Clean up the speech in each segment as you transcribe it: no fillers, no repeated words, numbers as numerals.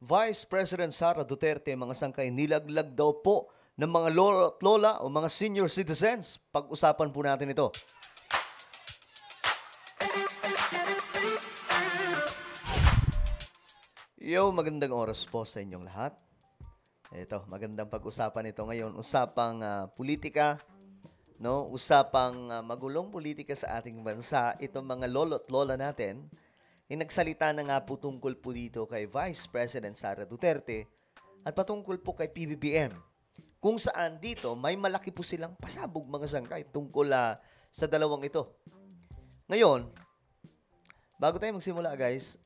Vice President Sara Duterte, mga sangkay, nilaglag daw po ng mga lola at lola o mga senior citizens. Pag-usapan po natin ito. Yo, magandang oras po sa inyong lahat. Ito, magandang pag-usapan ito ngayon. Usapang politika, no? Usapang magulong politika sa ating bansa. Itong mga lolo at lola natin, nagsalita na nga po tungkol po dito kay Vice President Sara Duterte at patungkol po kay PBBM. Kung saan dito, may malaki po silang pasabog mga sangkay tungkol sa dalawang ito. Ngayon, bago tayo magsimula guys,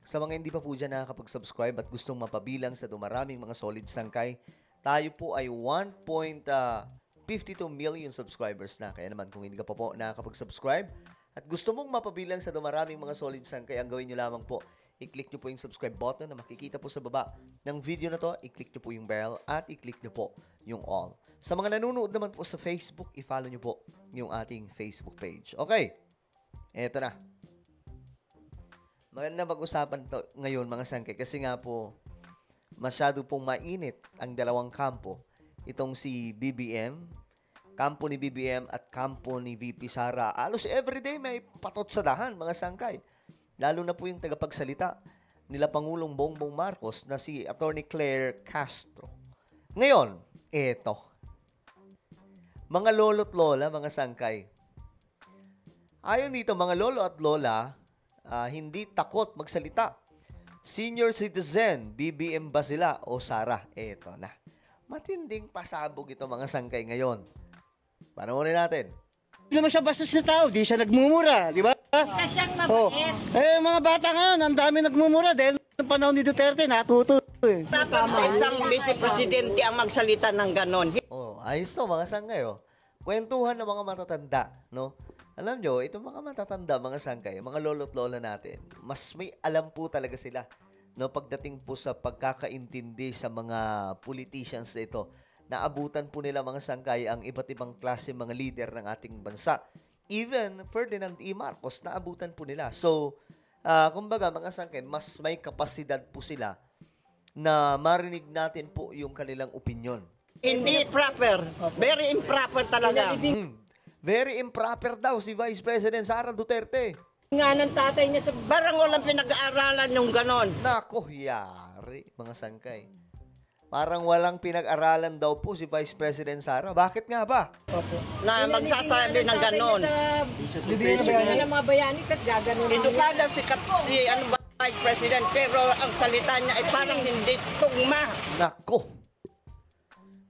sa mga hindi pa po dyan nakakapag-subscribe at gustong mapabilang sa dumaraming mga solid sangkay, tayo po ay 1.52 million subscribers na. Kaya naman kung hindi ka pa po nakakapag-subscribe at gusto mong mapabilang sa dumaraming mga solid sangkay, ang gawin nyo lamang po, i-click nyo po yung subscribe button na makikita po sa baba ng video na to, i-click nyo po yung bell at i-click nyo po yung all. Sa mga nanonood naman po sa Facebook, i-follow nyo po yung ating Facebook page. Okay, eto na. Maganda pag-usapan to ngayon mga sangkay kasi nga po masyado pong mainit ang dalawang kampo. Itong si BBM, kampo ni BBM at kampo ni VP Sara. Alos everyday may patot sa dahan mga sangkay. Lalo na po yung tagapagsalita nila Pangulong Bongbong Marcos na si Attorney Claire Castro. Ngayon, eto. Mga lolo't lola, mga sangkay. Ayon dito, mga lolo at lola, hindi takot magsalita. Senior citizen, BBM ba sila o Sara? Eto na. Matinding pasabog ito mga sangkay ngayon. Panoorin natin. Hindi naman siya bastos na tao, di siya nagmumura, di ba? Kasyang mabait. Mga bata ngayon, ang dami nagmumura dahil ng panahon ni Duterte, natuto eh. Dapat isang vice-presidente ang magsalita ng ganon. Ayos to mga sangkay. Kwentuhan ng mga matatanda, no? Alam nyo, itong mga matatanda, mga sangkay, mga lolo't lola natin, mas may alam po talaga sila, no? Pagdating po sa pagkakaintindi sa mga politicians na ito, naabutan po nila mga sangkay ang iba't ibang klase mga leader ng ating bansa. Even Ferdinand E. Marcos, naabutan po nila. So, kumbaga mga sangkay, mas may kapasidad po sila na marinig natin po yung kanilang opinion. Hindi proper. Very improper talaga. Very improper daw si Vice President Sara Duterte. Nga ng tatay niya sa barang walang pinag-aaralan yung ganon. Nako, yari, mga sangkay. Parang walang pinag-aralan daw po si Vice President Sara. Bakit nga ba? Na magsasabi ng ganon. Bibigyan ng mga bayani, kasi gaganon. Edukada si Vice President, pero ang salita niya ay parang hindi tugma. Nako.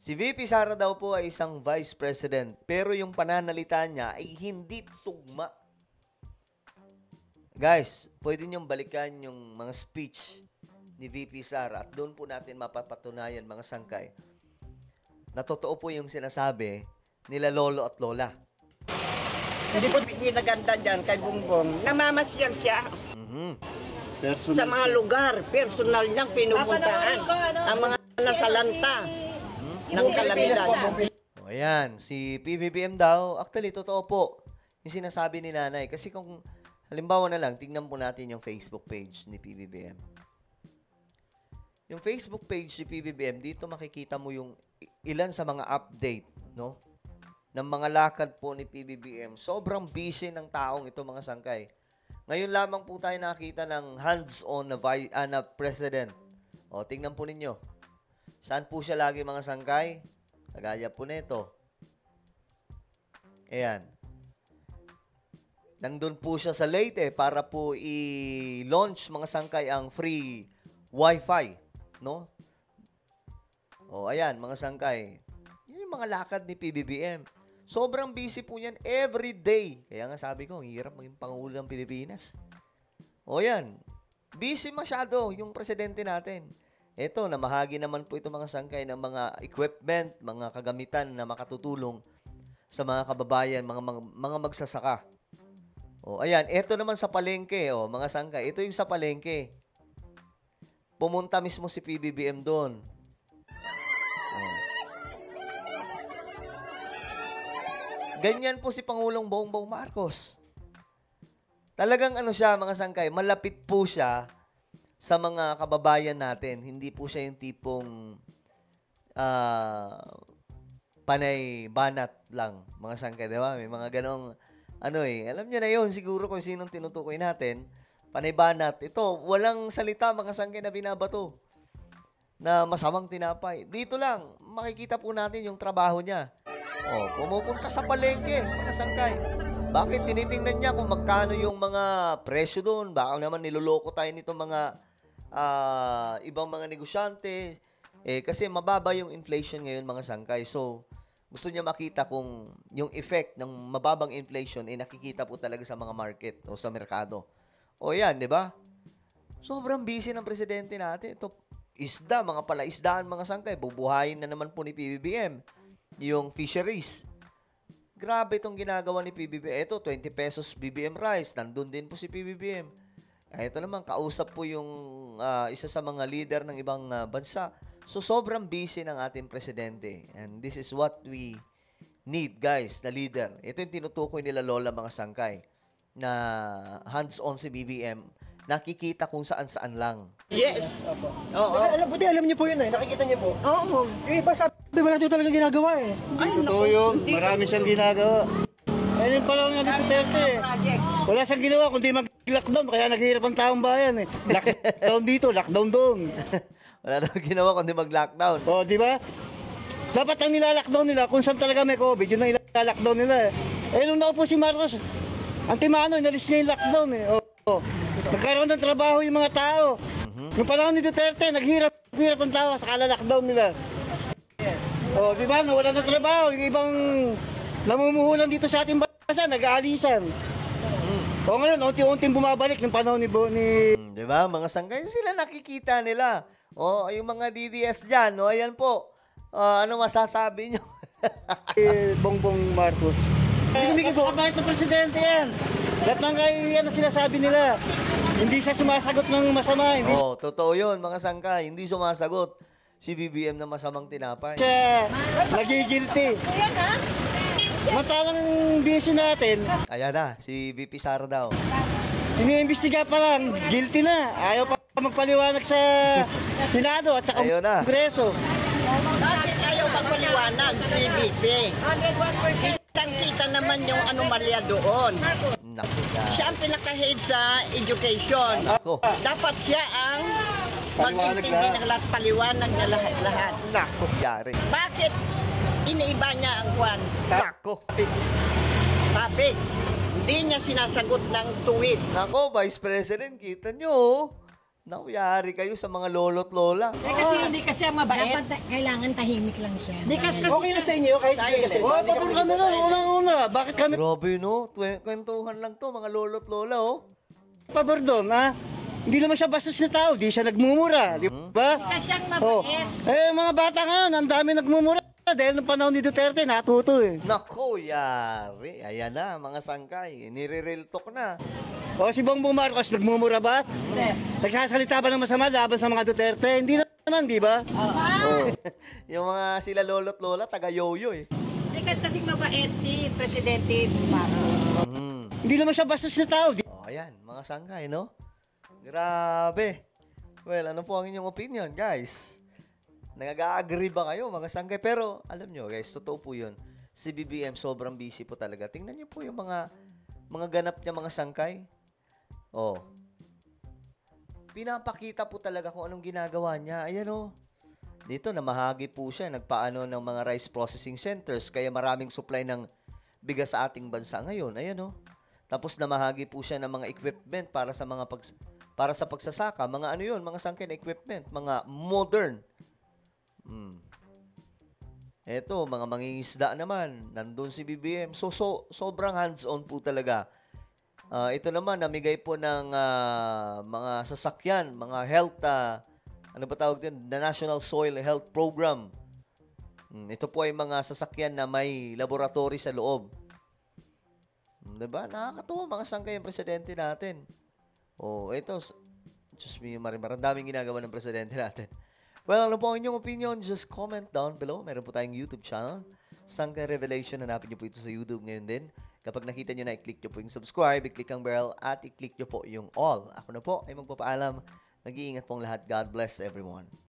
Si VP Sara daw po ay isang Vice President, pero yung pananalita niya ay hindi tugma. Guys, pwede niyong balikan yung mga speech ni VP Sara at doon po natin mapapatunayan mga sangkay na totoo po yung sinasabi nila lolo at lola. Hindi po pinaganda dyan kay Bongbong. Namamasyal siya. Sa mga lugar, personal niyang pinupuntaan. Ang mga nasalanta ng kalamidad. O ayan, si PBBM daw, actually totoo po yung sinasabi ni nanay. Kasi kung halimbawa na lang, tingnan po natin yung Facebook page ni PBBM. Yung Facebook page ni PBBM, dito makikita mo yung ilan sa mga update, no? Ng mga lakad po ni PBBM. Sobrang busy ng taong ito mga sangkay. Ngayon lamang po tayo nakita ng hands-on na president. O, tingnan po ninyo. Saan po siya lagi mga sangkay? Kagaya po nito. Ayan. Nandun po siya sa Leyte para po i-launch mga sangkay ang free Wi-Fi. No? O, ayan, mga sangkay. Yan yung mga lakad ni PBBM. Sobrang busy po yan every day. Kaya nga sabi ko, hirap maging Pangulo ng Pilipinas. O, yan. Busy masyado yung presidente natin. Ito, namahagi naman po ito mga sangkay ng mga equipment, mga kagamitan na makatutulong sa mga kababayan, mga magsasaka. O, ayan, ito naman sa palengke, mga sangkay. Ito yung sa palengke. Pumunta mismo si PBBM doon. Ganyan po si Pangulong Bongbong Marcos. Talagang ano siya, mga sangkay, malapit po siya sa mga kababayan natin. Hindi po siya yung tipong panay banat lang, mga sangkay, di ba? May mga ganong, alam nyo na yun, siguro kung sinong tinutukoy natin, panay banat. Ito, walang salita, mga sangkay, na binabato na masamang tinapay. Dito lang, makikita po natin yung trabaho niya. Pumupunta sa palengke, mga sangkay. Bakit tinitingnan niya kung magkano yung mga presyo doon? Baka naman niloloko tayo nito mga ibang mga negosyante. Kasi mababa yung inflation ngayon, mga sangkay. So, gusto niya makita kung yung effect ng mababang inflation nakikita po talaga sa mga market o sa merkado. Yan, di ba? Sobrang busy ng presidente natin. Ito, isda, mga palaisdaan, mga sangkay. Bubuhayin na naman po ni PBBM yung fisheries. Grabe itong ginagawa ni PBBM. Ito, 20 pesos BBM rice. Nandun din po si PBBM. Ito naman, kausap po yung isa sa mga leader ng ibang bansa. So, sobrang busy ng ating presidente. And this is what we need, guys, na leader. Ito yung tinutukoy nila Lola, mga sangkay, na hands-on si BBM. Nakikita kung saan-saan lang. Yes. Oo. Buti alam niyo po yun nakikita niyo po. Oo. Yung iba sabi, wala ito talaga ginagawa Ay, Totoo yun, marami siyang ginagawa. Ayun pa lang nga ni Duterte. Wala siyang ginawa kundi mag-lockdown, kaya naghihirap ang taong bayan Lockdown dito, lockdown doon. Wala na ginawa kundi mag-lockdown. Di ba? Dapat ang nila-lockdown nila, kung saan talaga may COVID, yun ang nila-lockdown nila nung naupo si Marcos, ang timano, inalis niya yung lockdown Nagkaroon ng trabaho yung mga tao. Nung panahon ni Duterte, naghirap ang tao, saka lockdown nila. Di ba? Nawala ng trabaho. Yung ibang namumuhulan dito sa ating bansa, nag-aalisan. Ngayon, unti-unting bumabalik ng panahon ni Di ba? Mga sangkay, sila nakikita nila. Yung mga DDS dyan, ayan po. Ano masasabi nyo? Bongbong Marcos. Hindi kumikita ng presidente yan. Lahat ng yan ang sinasabi nila. Hindi siya sumasagot ng masama. Totoo yun, mga sangkay. Hindi sumasagot si BBM na masamang tinapay. Siya nagigilty. Samantalang busy natin. Ayan na, si VP Sara daw. Iniimbestiga pa lang, guilty na. Ayaw pa magpaliwanag sa Senado at saka Kongreso. Bakit ayaw magpaliwanag si BP? Kitang-kita naman yung anomalya doon. Siya ang pinaka-head sa education. Dapat siya ang mag-intindi ng lahat, paliwanag na lahat-lahat. Yari. Bakit iniiba niya ang kwan? Topic. Hindi niya sinasagot ng tuwid. Vice President, kita nyo. Yari kayo sa mga lolo't lola. Kasi hindi kasi ang mabait. Dapat kailangan tahimik lang siya. Hindi kasi Okay na sa inyo, kahit silent. pabor kami na, unang-una. Bakit kami Grabe, no? Kwentuhan lang to, mga lolo't lola, pabor doon, Hindi naman siya bastos na tao, di siya nagmumura, di ba? kasi ang mabait. Mga bata nga, ang dami nagmumura. Dahil nung panahon ni Duterte, natuto Yari. Ayan na, mga sangkay. Nire-real talk na. Si Bongbong Marcos, nagmumura ba? Hindi. Nagsasalita ba ng masama laban sa mga Duterte? Hindi naman, di ba? Yung mga sila lolo't lola, taga-yoyo Hindi kasi mabait si Presidente Marcos. Hindi naman siya bastos na tao. Ayan, mga sangkay, no? Grabe. Well, ano po ang inyong opinion, guys? Nag-agree ba kayo, mga sangkay? Pero, alam nyo, guys, totoo po yun. Si BBM, sobrang busy po talaga. Tingnan nyo po yung mga ganap niya, mga sangkay. Pinapakita po talaga kung anong ginagawa niya. Ayan, Dito, namahagi po siya. Nagpaano ng mga rice processing centers. Kaya maraming supply ng bigas sa ating bansa ngayon. Ayan, Tapos, namahagi po siya ng mga equipment para sa para sa pagsasaka. Mga ano yun, mga sangkay na equipment. Mga modern. Eto, mga mangingisda naman. Nandun si BBM. So sobrang hands-on po talaga. Ito naman, namigay po ng mga sasakyan, mga health, ano ba tawag din? The National Soil Health Program. Ito po ay mga sasakyan na may laboratory sa loob. Diba? Nakakatuwa mga sangkay yung presidente natin. Ito, just me, maraming daming ginagawa ng presidente natin. Well, ano po ang inyong opinion? Just comment down below. Meron po tayong YouTube channel. Sangkay Revelation. Hanapin niyo po ito sa YouTube ngayon din. Kapag nakita niyo na, i-click niyo po yung subscribe, i-click ang bell, at i-click niyo po yung all. Ako na po ay magpapaalam. Nag-iingat pong lahat. God bless everyone.